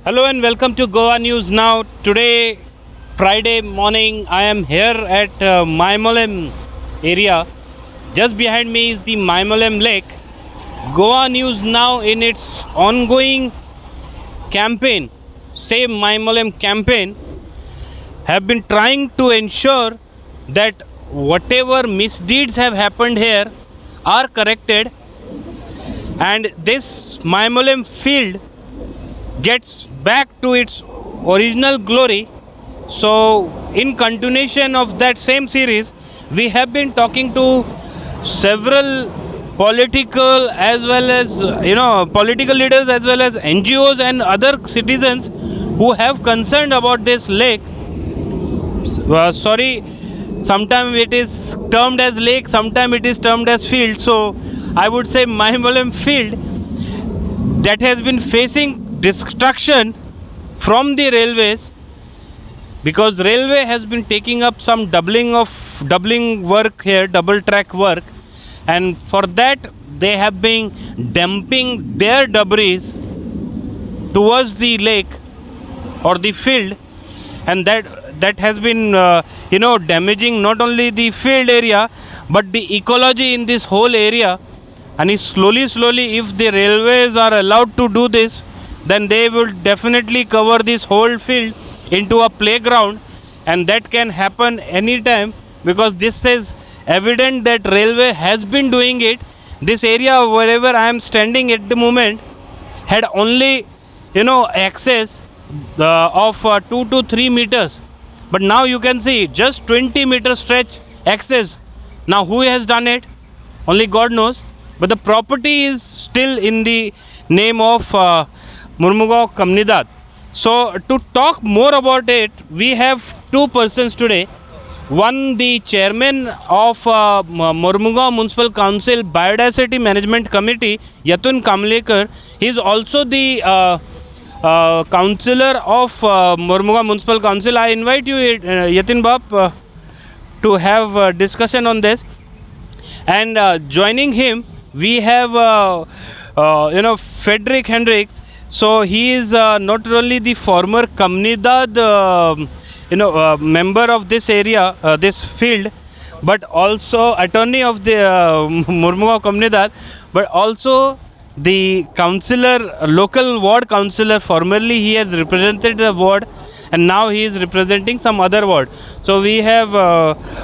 Hello and welcome to Goa News Now. Today, Friday morning, I am here at Maimolem area. Just behind me is the Maimolem Lake. Goa News Now, in its ongoing campaign, Save Maimolem campaign, have been trying to ensure that whatever misdeeds have happened here are corrected, and this Maimolem field gets back to its original glory. So, in continuation of that same series, we have been talking to several political as well as political leaders as well as NGOs and other citizens who have concerned about this lake. Sorry, sometimes it is termed as lake, sometimes it is termed as field. So, I would say Maimolem field that has been facing destruction from the railways, because railway has been taking up some doubling work here, double track work, and for that they have been dumping their debris towards the lake or the field, and that has been damaging not only the field area but the ecology in this whole area. And slowly if the railways are allowed to do this, then they will definitely cover this whole field into a playground, and that can happen anytime, because this is evident that railway has been doing it. This area wherever I am standing at the moment had only access of 2 to 3 meters, but now you can see just 20 meter stretch access. Now who has done it? Only God knows, but the property is still in the name of Mormugao Kamnidad. So to talk more about it, we have two persons today. One, the chairman of Mormugao Municipal Council Biodiversity Management Committee, Yatun Kamlekar. He is also the councillor of Mormugao Municipal Council. I invite you, Yatin Bab, to have a discussion on this. And joining him, we have Frederick Hendricks. So he is not only the former Kamnidad member of this area, this field, but also attorney of the Mormugao Kamnidad, but also the councillor, local ward councillor. Formerly he has represented the ward, and now he is representing some other ward. So we have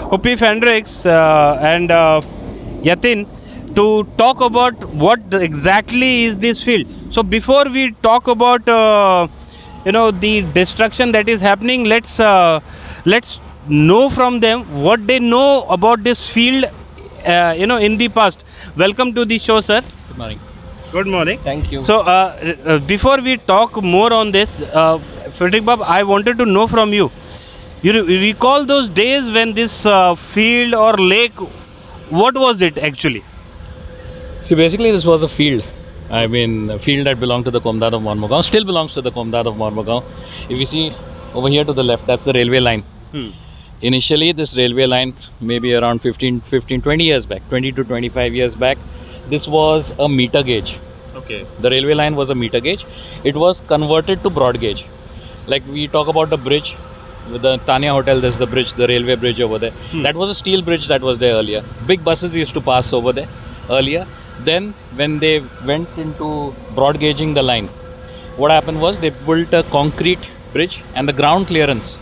Hopi Hendricks and Yatin to talk about what exactly is this field. So before we talk about the destruction that is happening, let's know from them what they know about this field in the past. Welcome to the show, sir. Good morning. Good morning. Thank you. So before we talk more on this, Frederick Bab, I wanted to know from you. You recall those days when this field or lake, what was it actually? See, basically this was a field. I mean, a field that belonged to the Komdad of Mormugao, still belongs to the Komdad of Mormugao. If you see over here to the left, that's the railway line. Initially, this railway line, maybe around 20 to 25 years back, this was a meter gauge. Okay. The railway line was a meter gauge. It was converted to broad gauge. Like we talk about the bridge, with the Tanya Hotel, there's the bridge, the railway bridge over there. That was a steel bridge that was there earlier. Big buses used to pass over there earlier. Then when they went into broad gauging the line, what happened was they built a concrete bridge and the ground clearance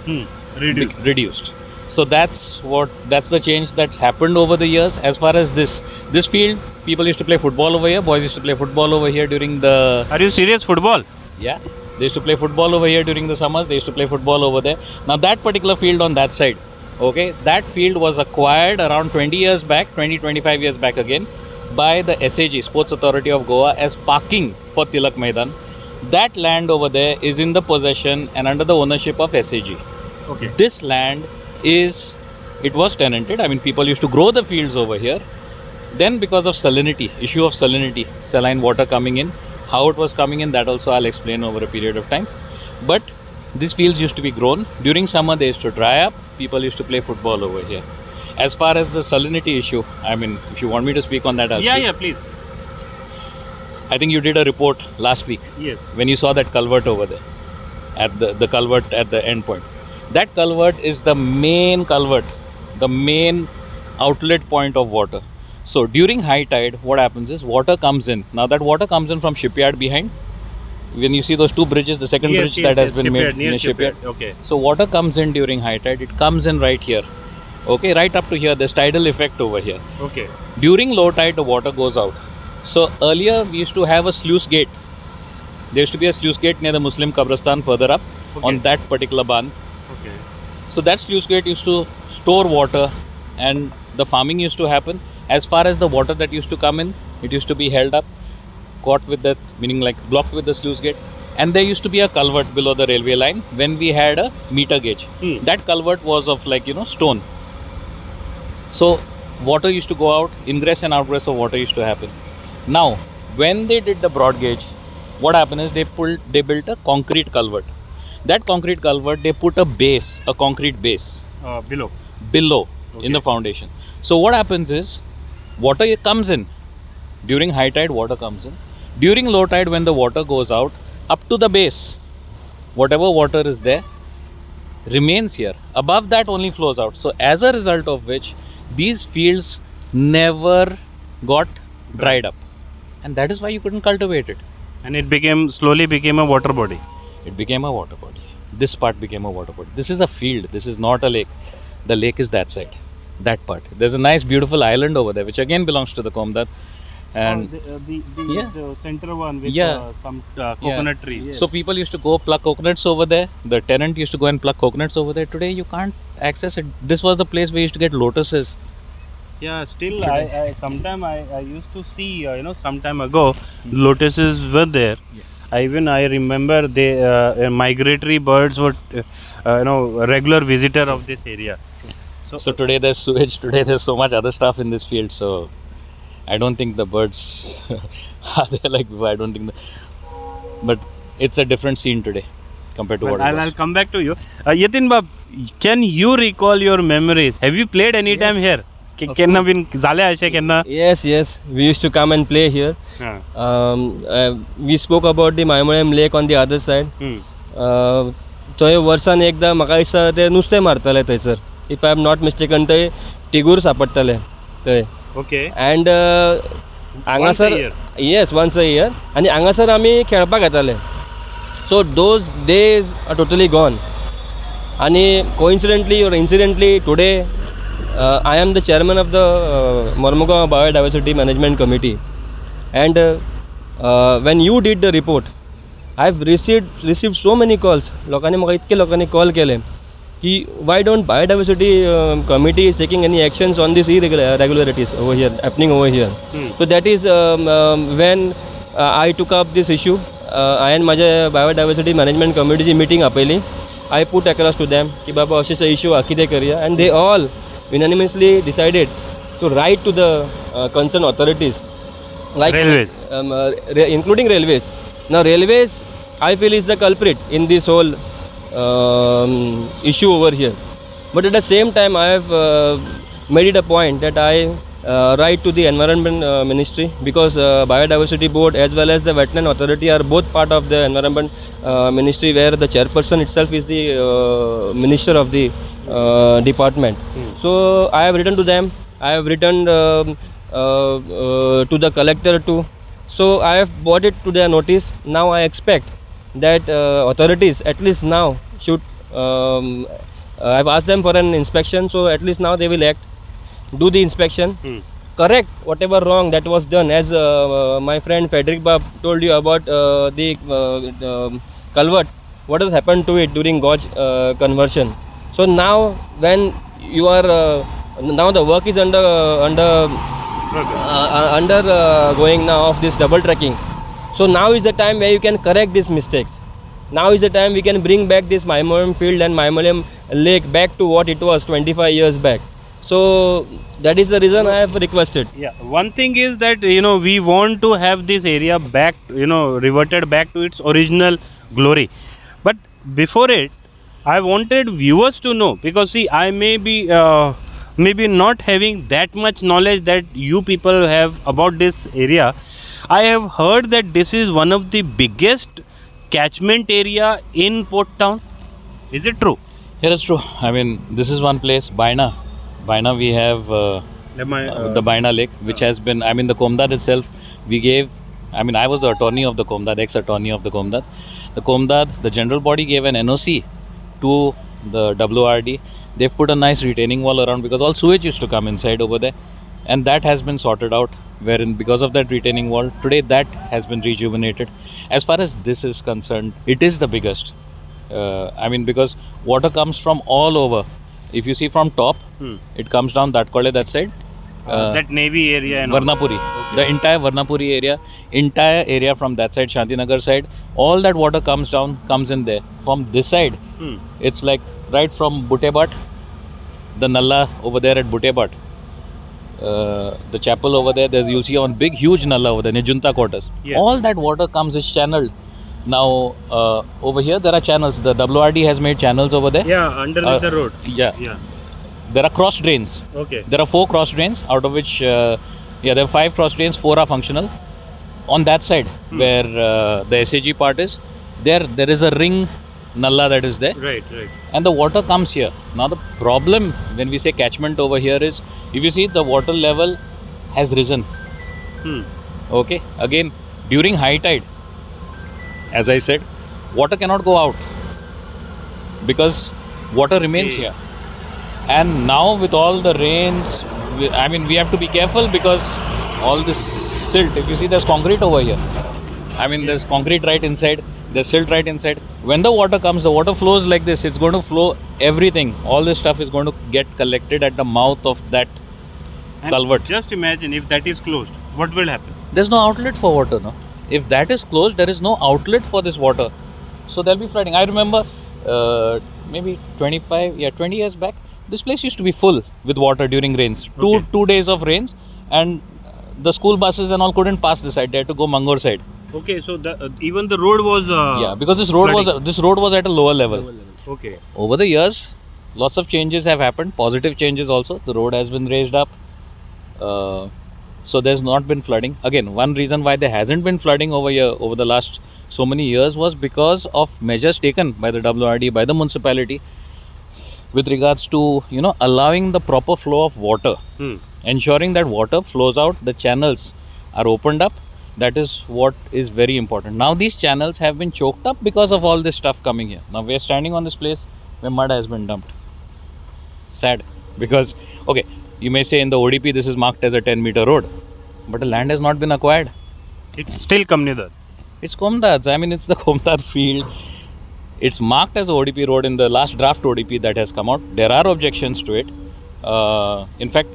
reduced. So that's the change that's happened over the years. As far as this field, people used to play football over here, boys used to play football over here during the... Are you serious? Football? Yeah, they used to play football over here during the summers. They used to play football over there. Now that particular field on that side, okay, that field was acquired around 25 years back again, by the SAG, Sports Authority of Goa, as parking for Tilak Maidan. That land over there is in the possession and under the ownership of SAG. Okay. This land it was tenanted. I mean, people used to grow the fields over here. Then because of issue of salinity, saline water coming in, how it was coming in, that also I'll explain over a period of time. But these fields used to be grown. During summer, they used to dry up. People used to play football over here. As far as the salinity issue, I mean, if you want me to speak on that, I'll speak. Yeah, please. I think you did a report last week. Yes. When you saw that culvert over there. at the culvert at the end point. That culvert is the main culvert, the main outlet point of water. So during high tide, what happens is water comes in. Now that water comes in from shipyard behind. When you see those two bridges, the second bridge that has been made near shipyard. Okay. So water comes in during high tide. It comes in right here. Okay, right up to here. There's tidal effect over here. Okay. During low tide, the water goes out. So earlier we used to have a sluice gate. There used to be a sluice gate near the Muslim Qabristan further up on that particular ban. Okay. So that sluice gate used to store water and the farming used to happen. As far as the water that used to come in, it used to be held up, caught with that, meaning like blocked with the sluice gate. And there used to be a culvert below the railway line when we had a meter gauge. That culvert was of stone. So water used to go out, ingress and outgress of water used to happen. Now, when they did the broad gauge, what happened is they built a concrete culvert. That concrete culvert, they put a concrete base below in the foundation. So what happens is water comes in. During high tide, water comes in. During low tide, when the water goes out, up to the base, whatever water is there remains here. Above that only flows out. So as a result of which, these fields never got dried up. And that is why you couldn't cultivate it. And it slowly became a water body. It became a water body. This part became a water body. This is a field. This is not a lake. The lake is that side, that part. There's a nice, beautiful island over there, which again belongs to the Komdat. And the center one with some coconut trees. Yes. So people used to go pluck coconuts over there. The tenant used to go and pluck coconuts over there. Today you can't access it. This was the place where you used to get lotuses. Yeah, still I used to see some time ago lotuses were there. Yes. I remember they migratory birds were a regular visitor of this area. So today there's sewage. Today there's so much other stuff in this field. So I don't think the birds are there like before. I don't think but it's a different scene today compared to what it was. I'll come back to you. Yatin Bab, can you recall your memories? Have you played any time here? Yes, we used to come and play here. We spoke about the Maimoyam lake on the other side. थंय वर्सान एकदां म्हाका दिसता ते नुस्तें मारताले थंयसर. If I am not mistaken थंय तिगूर सापडटाले थंय. ओके. एंड हांगासर येस वन्स अ इयर आनी हांगासर आमी खेळपाक येताले. So those days are totally gone. आनी coincidentally or incidentally today I am the chairman of the Mormugaon Biodiversity Management Committee, and when you did the report, I've received so many calls. लोकांनी म्हाका इतके लोकांनी call केले की why don't biodiversity committee is taking any actions on these irregularities over here happening over here. So that is when I took up this issue. I and माझ्या biodiversity management committee ची meeting आपयली. I put across to them की बाबा अशें issue हा कितें करया, and they all unanimously decided to write to the concerned authorities, like railways, including railways. Now railways, I feel, is the culprit in this whole issue over here. But at the same time, I have made it a point that I write to the Environment Ministry, because Biodiversity Board as well as the Wetland Authority are both part of the Environment Ministry, where the chairperson itself is the Minister of the department. So I have written to them. I have written to the collector too. So I have brought it to their notice. Now I expect that authorities at least now should. I have asked them for an inspection, so at least now they will act, do the inspection, correct whatever wrong that was done. As my friend Frederick Bab told you about the culvert, what has happened to it during gorge conversion. So now when you are now the work is going now of this double tracking. So now is the time where you can correct these mistakes. Now is the time we can bring back this Maimoyam field and Maimoyam lake back to what it was 25 years back. So that is the reason I have requested. Yeah, one thing is that we want to have this area back, reverted back to its original glory. But before it, I wanted viewers to know, because see, I may be maybe not having that much knowledge that you people have about this area. I have heard that this is one of the biggest catchment area in Port Town. Is it true? Here it's true. I mean, this is one place, Baina. Baina, we have the Baina Lake, which has been, I mean, the Komdad itself, we gave, I mean, I was the attorney of the Komdad, ex-attorney of the Komdad. The Komdad, the general body gave an NOC to the WRD. They've put a nice retaining wall around because all sewage used to come inside over there. And that has been sorted out, wherein because of that retaining wall, today that has been rejuvenated. As far as this is concerned, it is the biggest. I mean, because water comes from all over. If you see from top, it comes down that Kole, that side. That Navy area and all. Varnapuri. The entire Varnapuri area from that side, Shantinagar side, all that water comes down, comes in there. From this side, it's like right from Buttebat, the Nalla over there at Buttebat. The chapel over there, you'll see one big huge Nalla over there, Nijunta quarters. Yes. All that water comes is channeled. Now over here there are channels. The WRD has made channels over there. Yeah, underneath the road. Yeah. There are cross drains. Okay. There are 4 cross drains, out of which there are 5 cross drains, 4 are functional. On that side where the SAG part is, there is a ring Nalla that is there. Right. And the water comes here. Now the problem when we say catchment over here is, if you see, the water level has risen. Okay. Again, during high tide, as I said, water cannot go out because water remains here. And now with all the rains, I mean, we have to be careful because all this silt, if you see, there's concrete over here. I mean, there's concrete right inside, there's silt right inside. When the water comes, the water flows like this. It's going to flow everything. All this stuff is going to get collected at the mouth of that culvert. Just imagine if that is closed, what will happen? There's no outlet for water, no? If that is closed, there is no outlet for this water. So there'll be flooding. I remember maybe 20 years back, this place used to be full with water during rains. Okay. Two days of rains, and the school buses and all couldn't pass this side. They had to go Mangor side. Okay, so even the road was Yeah, because this road was at a lower level. Okay. Over the years, lots of changes have happened, positive changes also. The road has been raised up. So there's not been flooding. Again, one reason why there hasn't been flooding over here over the last so many years was because of measures taken by the WRD, by the municipality, with regards to, allowing the proper flow of water, ensuring that water flows out, the channels are opened up. That is what is very important. Now these channels have been choked up because of all this stuff coming here. Now we are standing on this place where mud has been dumped. Sad. Because, okay, you may say in the ODP this is marked as a 10-meter road, but the land has not been acquired. It's still Kamnidad. It's Komdad's. I mean, it's the Komdad field. It's marked as a ODP road in the last draft ODP that has come out. There are objections to it. In fact,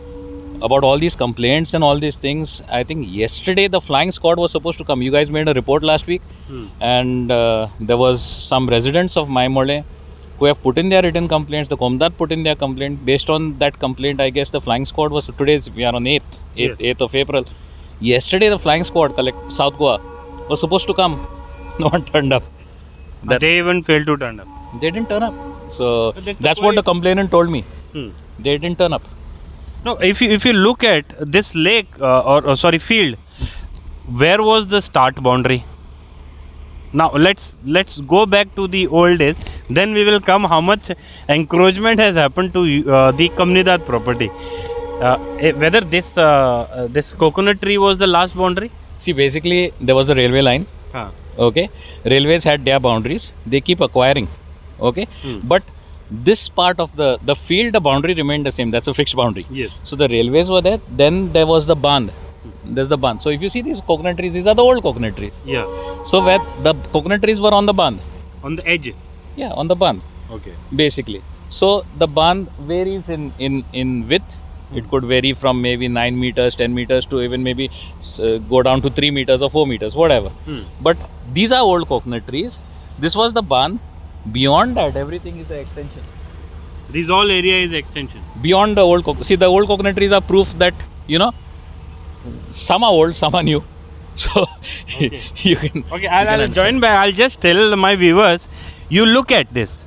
about all these complaints and all these things, I think yesterday the flying squad was supposed to come. You guys made a report last week, and there was some residents of Maimole who have put in their written complaints. The Komdad put in their complaint. Based on that complaint, I guess the flying squad was, we are on 8th of April. Yesterday the flying squad, South Goa, was supposed to come. No one turned up. They even failed to turn up. They didn't turn up. So that's what the complainant told me. They didn't turn up. No, if you look at this lake field, where was the start boundary? Now let's go back to the old days. Then we will come how much encroachment has happened to the Kamnidad property. Whether this coconut tree was the last boundary? See, basically there was the railway line. Okay, railways had their boundaries. They keep acquiring. Okay, but this part of the field, the boundary remained the same. That's a fixed boundary. Yes. So the railways were there. Then there was the band. There's the band. So if you see these coconut trees, these are the old coconut trees. Yeah. So where the coconut trees were on the band. On the edge. Yeah, on the band. Okay. Basically. So the band varies in width. It could vary from maybe 9 meters, 10 meters to even maybe go down to 3 meters or 4 meters, whatever. But these are old coconut trees. This was the band. Beyond that, everything is the extension. This all area is extension. Beyond the old the old coconut trees are proof that, some are old, some are new. So Okay. you can. Okay, I'll join back. I'll just tell my viewers, you look at this.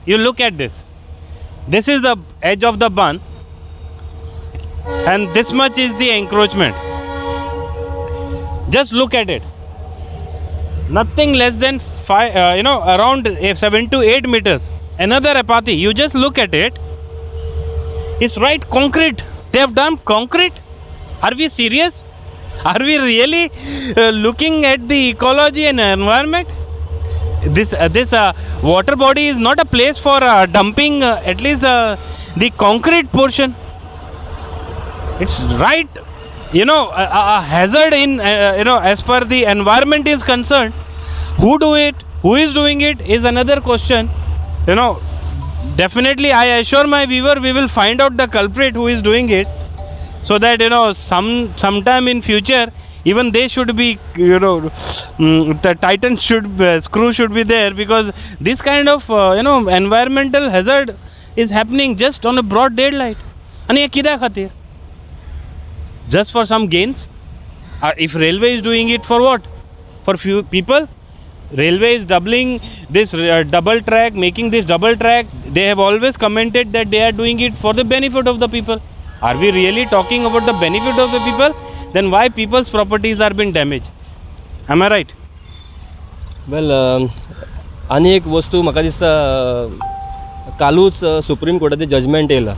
This is the edge of the band, and this much is the encroachment. Just look at it. Nothing less than around 7 to 8 meters. Another apathy, you just look at it. It's right, concrete. They have done concrete. Are we serious? Are we really looking at the ecology and environment? This water body is not a place for dumping at least the concrete portion. It's right, a hazard in as far the environment is concerned. Who is doing it is another question. Definitely I assure my viewer we will find out the culprit who is doing it, so that sometime in future even they should be the titan screw should be there, because this kind of environmental hazard is happening just on a broad daylight. आणि हे कित्या खातीर? Just for some gains? If railway is doing it for what? For few people? Railway is doubling this double track, making this double track. They have always commented that they are doing it for the benefit of the people. Are we really talking about the benefit of the people? Then why people's properties are being damaged? Am I right? Well आनी एक वस्तू म्हाका दिसता कालूच supreme कोर्टाचें judgement येयलां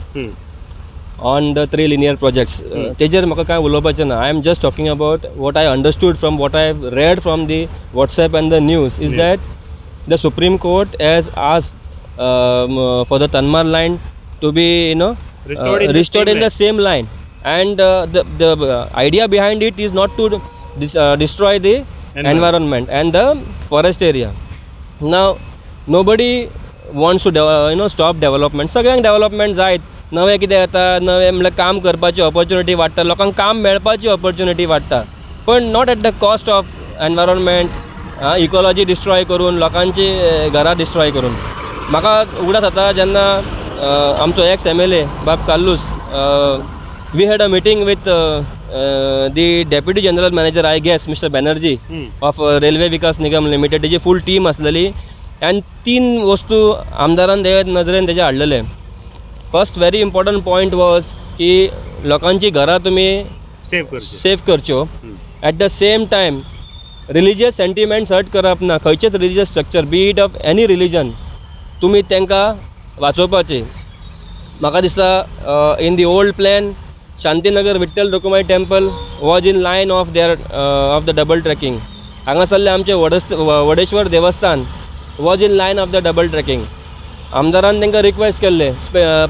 on the 3 linear projects. तेजेर म्हाका कांय उलोवपाचें ना. I am just talking about what I understood from what I read from the WhatsApp and the news is that the Supreme Court has asked for the Tanmar line to be restored in the same line, and the idea behind it is not to destroy the environment and the forest area. Now nobody wants to stop development. सगळ्यांक development जायत. नवें कितें येता, नवें म्हणल्यार काम करपाची opportunity वाडटा, लोकांक काम मेळपाची ऑपॉर्च्युनिटी वाडटा, पण not at the cost of environment, ecology destroy करून, लोकांची घरां डिस्ट्रॉय करून. म्हाका उगडास जाता जेन्ना आमचो एक्स MLA बाब काल्लूस, we had a meeting with the deputy general manager I guess mister Banerjee of Rail Vikas Nigam limited. तेजी फूल टीम आसलेली, आनी 3 वस्तू आमदारान नजरेन तेजे हाडलेले. First very important point was की लोकांची घरां तुमी सेव करच्यो. At the same time religious sentiments hurt करप ना. खंयचेच religious structure be it of any religion तुमी तांकां वाचोवपाचें. म्हाका दिसता in the old plan Shantinagar Vitthal Rukmai temple was in line of the double tracking. हांगासरलें आमचें वडेश्वर देवस्थान was in line of the double tracking. आमदारान तांकां रिक्वेस्ट केल्ले,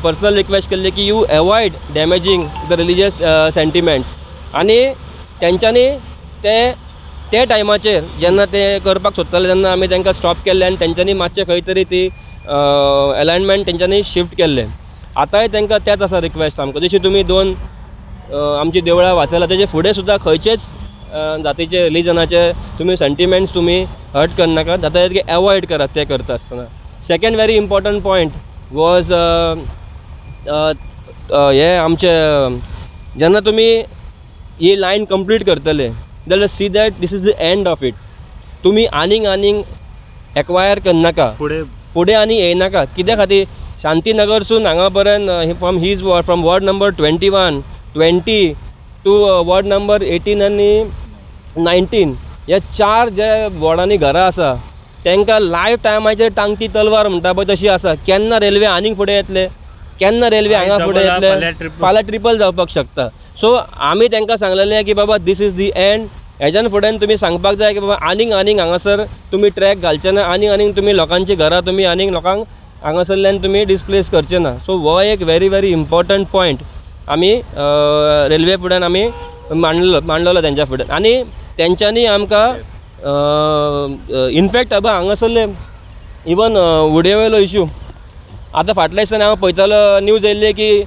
पर्सनल रिक्वेस्ट केल्ले की you avoid damaging the religious sentiments. आनी तेंच्यांनी ते टायमाचेर जेन्ना ते करपाक सोदताले तेन्ना आमी तांकां स्टॉप केल्ले, आनी तेंच्यांनी मातशें खंय तरी ती अलायनमेंट तेंच्यांनी शिफ्ट केल्ले. आतांय तांकां तेच आसा रिक्वेस्ट आमकां, जशी तुमी 2 आमची देवळां वाचयला तेजे फुडें सुद्दां खंयचेच जातीचे रिलिजनाचे तुमी सेंटिमेंट्स तुमी हर्ट करनाका, जाता तितके एवॉयड करात ते करता आसतना. Second very important point was हे आमचे जेन्ना तुमी ही लायन कंप्लीट करतले जाल्यार see that this is the end of it. तुमी आनीक एक्वायर करनाका, फुडें आनी येयनाका. कित्या खातीर शांतीनगरसून हांगा पर्यंत from ward number 21, 20 to ward number 18 आनी 19 ह्या 4 जे वॉर्डांनी घरां आसा तांकां लायफ टायमाचेर टांगती तलवार म्हणटा पळय तशी आसा. केन्ना रेल्वे आनीक फुडें येतले, केन्ना रेल्वे हांगा फुडें येतले, फाल्यां ट्रिपल जावपाक शकता. सो आमी तांकां सांगलेलें की बाबा दीस इज दी एंड. हेज्यान फुडें तुमी सांगपाक जाय की बाबा आनीक हांगासर तुमी ट्रॅक घालचे ना, आनीक तुमी लोकांची घरां तुमी आनीक लोकांक हांगासरल्यान तुमी डिस्प्लेस करचे ना. सो हो एक वेरी वेरी इम्पॉर्टंट पॉयंट आमी रेल्वे फुड्यान आमी मांडलेलो तेंच्या फुडें. आनी तेंच्यांनी आमकां इनफॅक्ट बाबा हांगासरले इवन उडयेवयलो इश्यू आतां फाटल्या दिसांनी हांव पळयतालो न्यूज येयल्ली की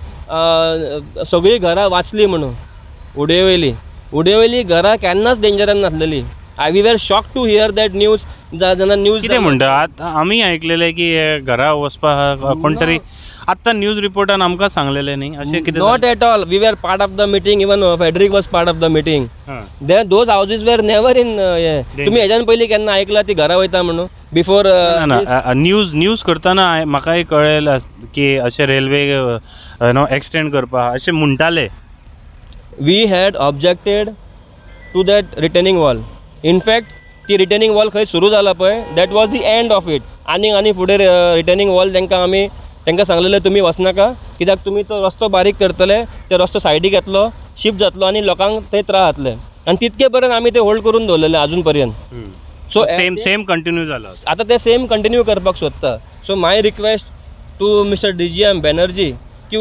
सगळीं घरां वाचलीं म्हणून. उडयेवयली घरां केन्नाच डेंजरान नासलेली. We were shock to hear that news. जेन्ना न्यूज कितें म्हणटा आमी आयकलेलें की घरा वचपाक कोण तरी आत्तां न्यूज रिपोर्टान आमकां सांगलेलें न्ही अशें कितें? Not at all. We were part of the meeting. Even Frederick was part of the meeting. Those houses were never in. तुमी हेज्यान पयलीं केन्ना आयकलां ती घरा वयता म्हणून बिफोर? न्यूज करतना म्हाकाय कळ्ळें की अशें रेल्वे एक्सटेंड करपाक अशें म्हणटाले. We had objected to that returning wall. In fact, ती रिटर्निंग वॉल खंय सुरू जाला पळय that was the end of it. आनी फुडें रिटर्निंग वॉल तांकां सांगलेलें तुमी वचनाका कित्याक तुमी तो रस्तो बारीक करतले, ते रस्तो सायडीक येतलो, शिफ्ट जातलो आनी लोकांक थंय त्रास जातले. आनी तितके पर्यंत आमी ते होल्ड करून दवरलेले अजून पर्यंत. सो सेम कंटिन्यू झालं होतं. आता ते सेम कंटिन्यू करपाक सोदता. So my request to mister DGM Banerjee की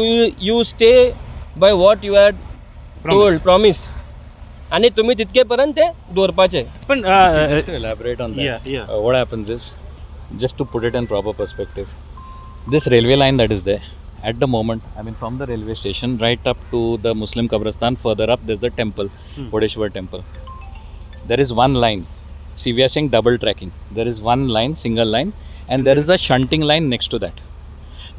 you stay by what you had told promise आणि तुम्ही तितके पर्यंत ते दवरपाचे. पण Just to elaborate on that, Yeah. what happens is, just to put it in proper perspective, this railway line that is there, at the moment, I mean from the railway station right up to the Muslim Qabristan, further up there's the temple, Bodeshwar temple. There is one line. See, we are saying double tracking. There is one line, single line, and there is a shunting line next to that.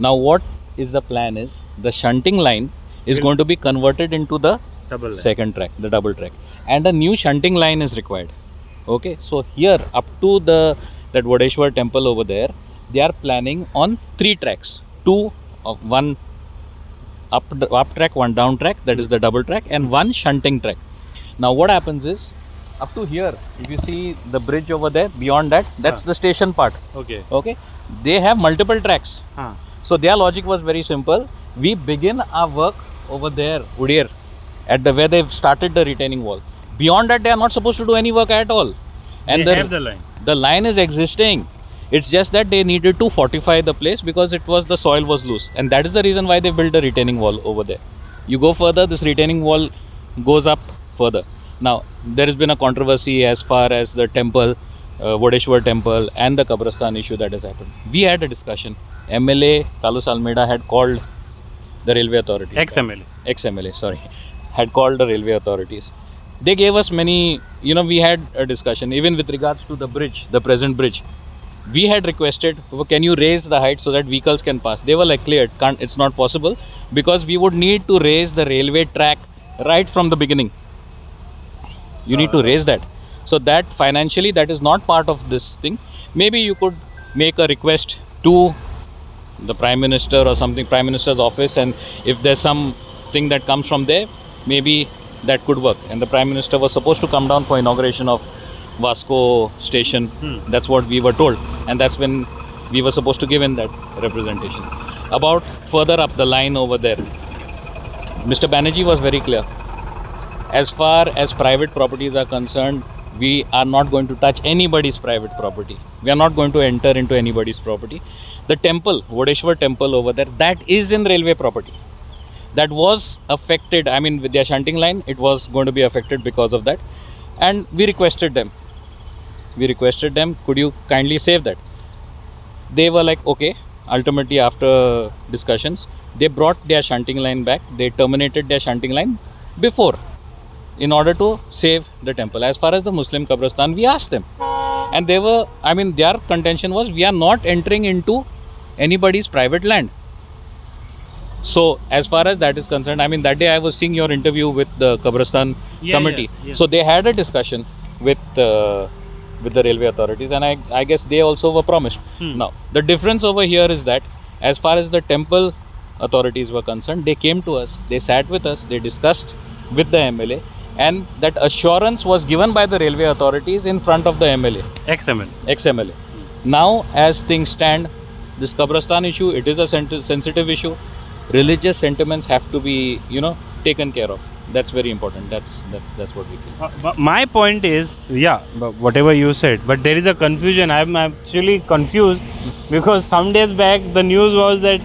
Now what is the plan is, the shunting line is going to be converted into the double line. second track, the double track, and a new shunting line is required. Okay, so here up to that Bodeshwar temple over there, they are planning on 3 tracks, one up track, one down track, that is the double track, and one shunting track. Now what happens is, up to here, if you see the bridge over there, beyond that, that's the station part. Okay, they have multiple tracks. So their logic was very simple. We begin our work over there, Udir, at the where they've started the retaining wall. Beyond that, they are not supposed to do any work at all. And They have the line. The line is existing. It's just that they needed to fortify the place because the soil was loose, and that is the reason why they built a retaining wall over there. You go further, this retaining wall goes up further. Now there has been a controversy as far as the temple, Bodeshwar temple, and the Qabristan issue that has happened. We had a discussion. MLA Kalus Almeida had called the railway authority. Ex-MLA, had called the railway authorities. They gave us many, we had a discussion even with regards to the bridge, the present bridge. We had requested, can you raise the height so that vehicles can pass? They were like, clear, it's not possible because we would need to raise the railway track right from the beginning. You need to raise that. So that financially, that is not part of this thing. Maybe you could make a request to the Prime Minister or something, Prime Minister's office, and if there's something that comes from there, maybe that could work. And the Prime Minister was supposed to come down for inauguration of Vasco station. That's what we were told, and that's when we were supposed to give in that representation. About further up the line over there, Mr. Banerjee was very clear. As far as private properties are concerned, we are not going to touch anybody's private property. We are not going to enter into anybody's property. The temple, Bodeshwar temple over there, that is in railway property. That was affected, with their shunting line, it was going to be affected because of that. And we requested them, could you kindly save that? They were like, okay. Ultimately, after discussions, they brought their shunting line back. They terminated their shunting line before, in order to save the temple. As far as the Muslim Qabristan, we asked them. And they were, their contention was, we are not entering into anybody's private land. So, as far as that is concerned, that day I was seeing your interview with the Qabristan committee. Yeah. So, they had a discussion with the railway authorities, and I guess they also were promised. Now, the difference over here is that, as far as the temple authorities were concerned, they came to us, they sat with us, they discussed with the MLA, and that assurance was given by the railway authorities in front of the MLA. Ex-MLA. Now, as things stand, this Qabristan issue, it is a sensitive issue. Religious sentiments have to be, taken care of. That's very important. That's what we feel. But my point is, whatever you said, but there is a confusion. I'm actually confused because some days back the news was that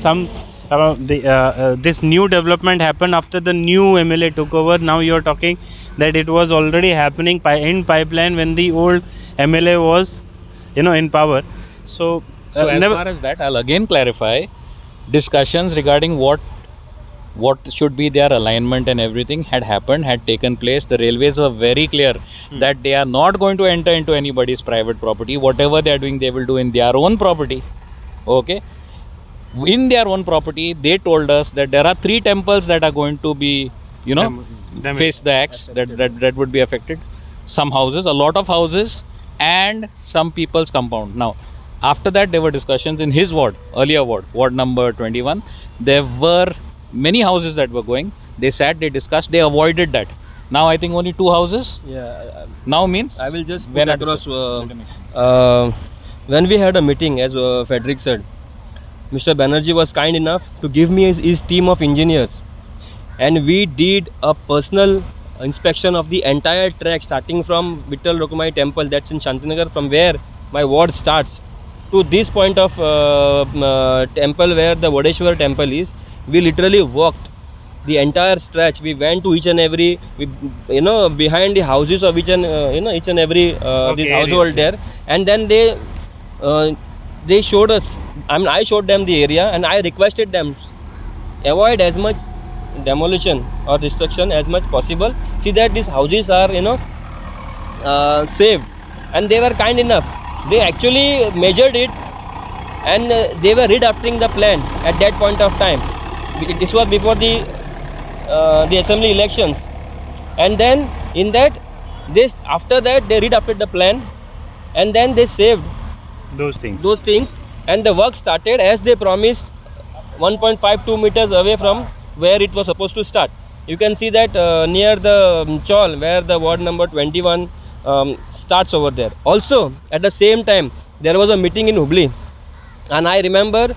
this new development happened after the new MLA took over. Now you're talking that it was already happening in pipeline when the old MLA was, in power. So as far as that, I'll again clarify. Discussions regarding what should be their alignment and everything had taken place. The railways were very clear that they are not going to enter into anybody's private property. Whatever they are doing, they will do in their own property. Okay. In their own property, they told us that there are 3 temples that are going to be, face the axe, that would be affected. Some houses, a lot of houses, and some people's compound. Now, after that, there were discussions in his ward, earlier ward number 21. There were many houses that were going. They sat, they discussed, they avoided that. Now I think only 2 houses. Yeah, Now means I will just when put across. When we had a meeting, as Frederick said, Mr. Banerjee was kind enough to give me his team of engineers, and we did a personal inspection of the entire track, starting from Vittal Rukumai Temple, that's in Shantinagar, from where my ward starts, to this point of temple where the Vodeshwar temple is. We literally walked the entire stretch. We went to each and every, behind the houses of each and each and every this area. household there, and then they showed us. I mean, I showed them the area, and I requested them avoid as much demolition or destruction as much possible. See that these houses are saved, and they were kind enough. They actually measured it, and they were redrafting the plan at that point of time. This was before the assembly elections, and then in that, after that they redrafted the plan, and then they saved Those things. and the work started as they promised, 1.52 meters away from where it was supposed to start. You can see that near the Chaul, where the ward number 21 starts over there. Also, at the same time, there was a meeting in Hubli, and I remember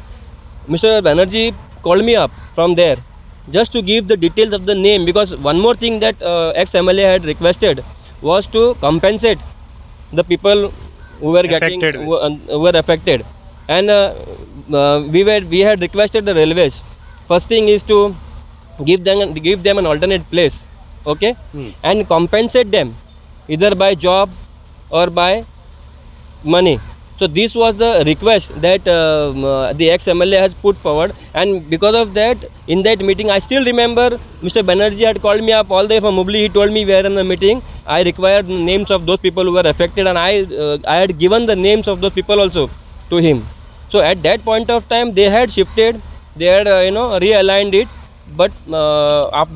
Mr. Banerjee called me up from there just to give the details of the name, because one more thing that ex-MLA had requested was to compensate the people who were Affected. who were affected, and we had requested the railways. First thing is to give them an alternate place, okay, and compensate them either by job or by money. So this was the request that the ex-MLA has put forward, and because of that, in that meeting, I still remember Mr. Banerjee had called me up all the way from Hubli. He told me we are in the meeting. I required names of those people who were affected, and I had given the names of those people also to him. So at that point of time, they had shifted, they had realigned it, but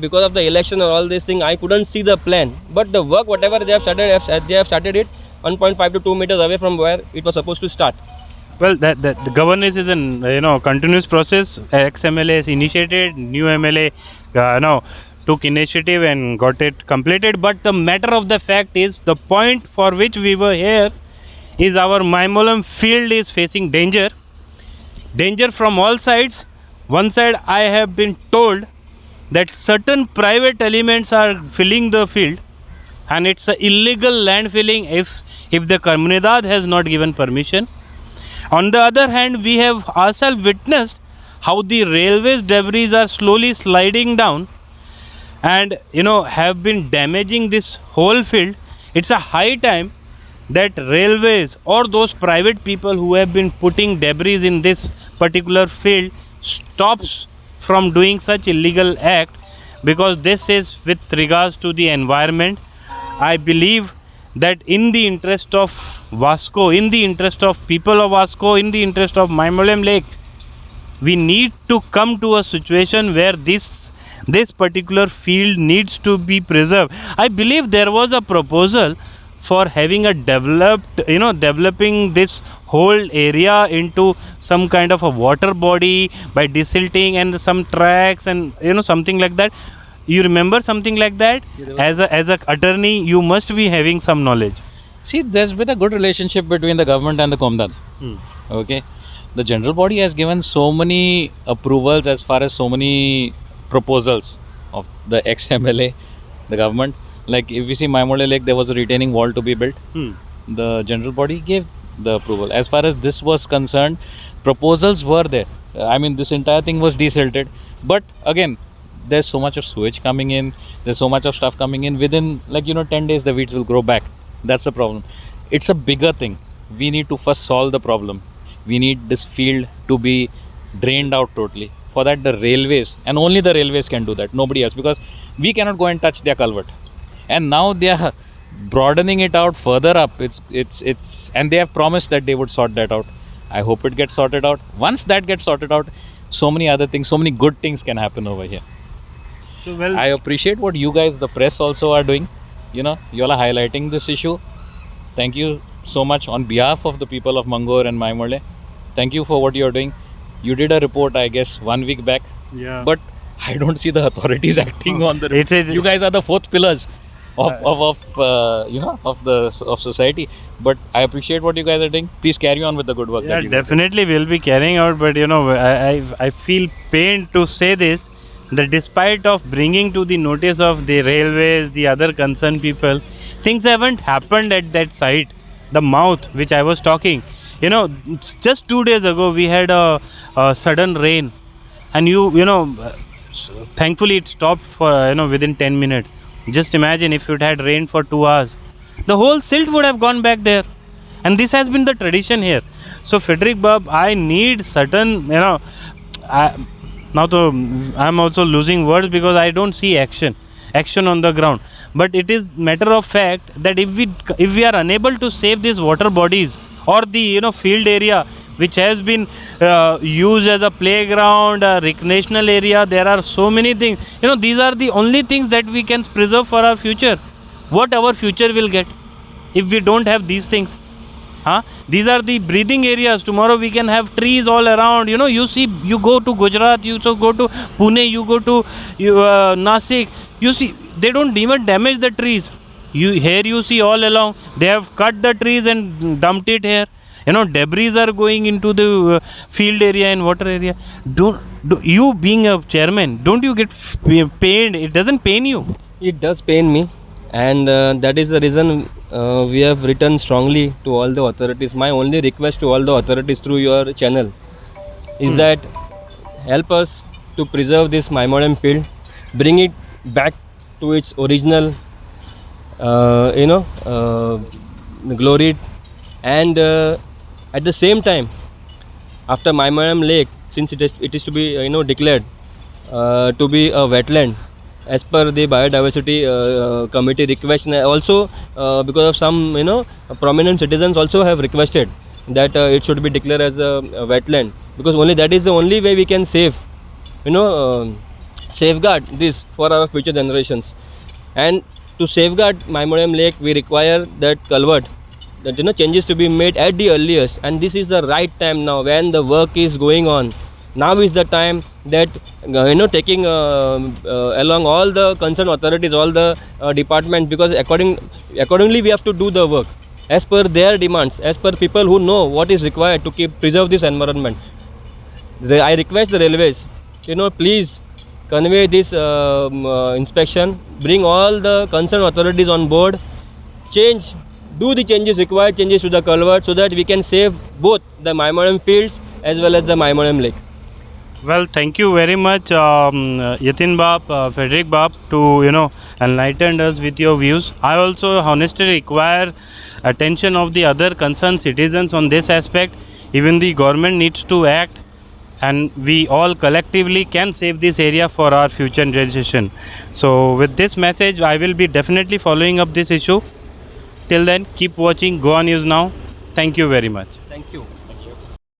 because of the election and all these things, I couldn't see the plan. But the work, whatever they have started it 1.5 to 2 meters away from where it was supposed to start. Well, that the governance is an continuous process. Ex-MLA has initiated, new MLA took initiative and got it completed. But the matter of the fact is, the point for which we were here is our Maimolam field is facing danger from all sides. One side, I have been told that certain private elements are filling the field, and it's a illegal land filling if the Comunidad has not given permission. On the other hand, we have ourselves witnessed how the railways debris are slowly sliding down and have been damaging this whole field. It's a high time that railways or those private people who have been putting debris in this particular field stops from doing such illegal act, because this is with regards to the environment. I believe that in the interest of Vasco, in the interest of people of Vasco, in the interest of Maimolam Lake, we need to come to a situation where this particular field needs to be preserved. I believe there was a proposal for having a developing this whole area into some kind of a water body by desilting and some tracks and something like that. You remember something like that? As a attorney, you must be having some knowledge. See, there's been a good relationship between the government and the Comunidad. Okay, the general body has given so many approvals as far as so many proposals of the ex-MLA, the government. Like if we see Maimolam Lake, there was a retaining wall to be built. The general body gave the approval. As far as this was concerned, proposals were there. I mean, this entire thing was desilted. But again, there's so much of sewage coming in. There's so much of stuff coming in. Within 10 days, the weeds will grow back. That's the problem. It's a bigger thing. We need to first solve the problem. We need this field to be drained out totally. For that, the railways, and only the railways can do that. Nobody else, because we cannot go and touch their culvert. And now they are broadening it out further up. It's and they have promised that they would sort that out. I hope it gets sorted out. Once that gets sorted out, so many other things, so many good things can happen over here. So, well, I appreciate what you guys, the press, also are doing. You all are highlighting this issue. Thank you so much on behalf of the people of Mangor and Maimole. Thank you for what you're doing. You did a report, I guess, 1 week back. Yeah. But I don't see the authorities acting on the report. You guys are the fourth pillars. of society. But I appreciate what you guys are doing. Please carry on with the good work. Yeah, that you guys do. definitely we'll be carrying out, but I feel pained to say this, that despite of bringing to the notice of the railways, the other concerned people, things haven't happened at that site. The mouth which I was talking, just 2 days ago we had a sudden rain, and thankfully it stopped for within 10 minutes. Just imagine if it had rained for 2 hours, the whole silt would have gone back there. And this has been the tradition here. So Frederick Bab, I need certain I'm also losing words because I don't see action on the ground. But it is matter of fact that if we are unable to save these water bodies or the field area which has been used as a playground, a recreational area, there are so many things. These are the only things that we can preserve for our future. What our future will get if we don't have these things? These are the breathing areas. Tomorrow we can have trees all around. You go to Gujarat, you go to Pune, you go to Nasik. You see, they don't even damage the trees. You see all along, they have cut the trees and dumped it here. Debris are going into the field area and water area. You being a chairman, don't you get pained? It doesn't pain you. It does pain me, and that is the reason we have written strongly to all the authorities. My only request to all the authorities through your channel is that help us to preserve this Maimoyam field, bring it back to its original, glory, and at the same time, after Maimoyam Lake, since it is to be declared to be a wetland as per the biodiversity committee request, and also because of some prominent citizens also have requested that it should be declared as a wetland, because only that is the only way we can safeguard this for our future generations. And to safeguard Maimoyam Lake, we require that culvert, that changes to be made at the earliest, and this is the right time now when the work is going on. Now is the time that taking along all the concerned authorities, all the departments, because accordingly we have to do the work as per their demands, as per people who know what is required to preserve this environment. I request the railways, please convey this inspection, bring all the concerned authorities on board, do the changes required, changes to the culvert, so that we can save both the Maimoyam fields as well as the Maimoyam Lake. Well, thank you very much, Yatin Bab, Frederick Bab, to enlighten us with your views. I also honestly require attention of the other concerned citizens on this aspect. Even the government needs to act, and we all collectively can save this area for our future generation. So with this message, I will be definitely following up this issue. Till then, keep watching Goa News Now. Thank you very much. Thank you.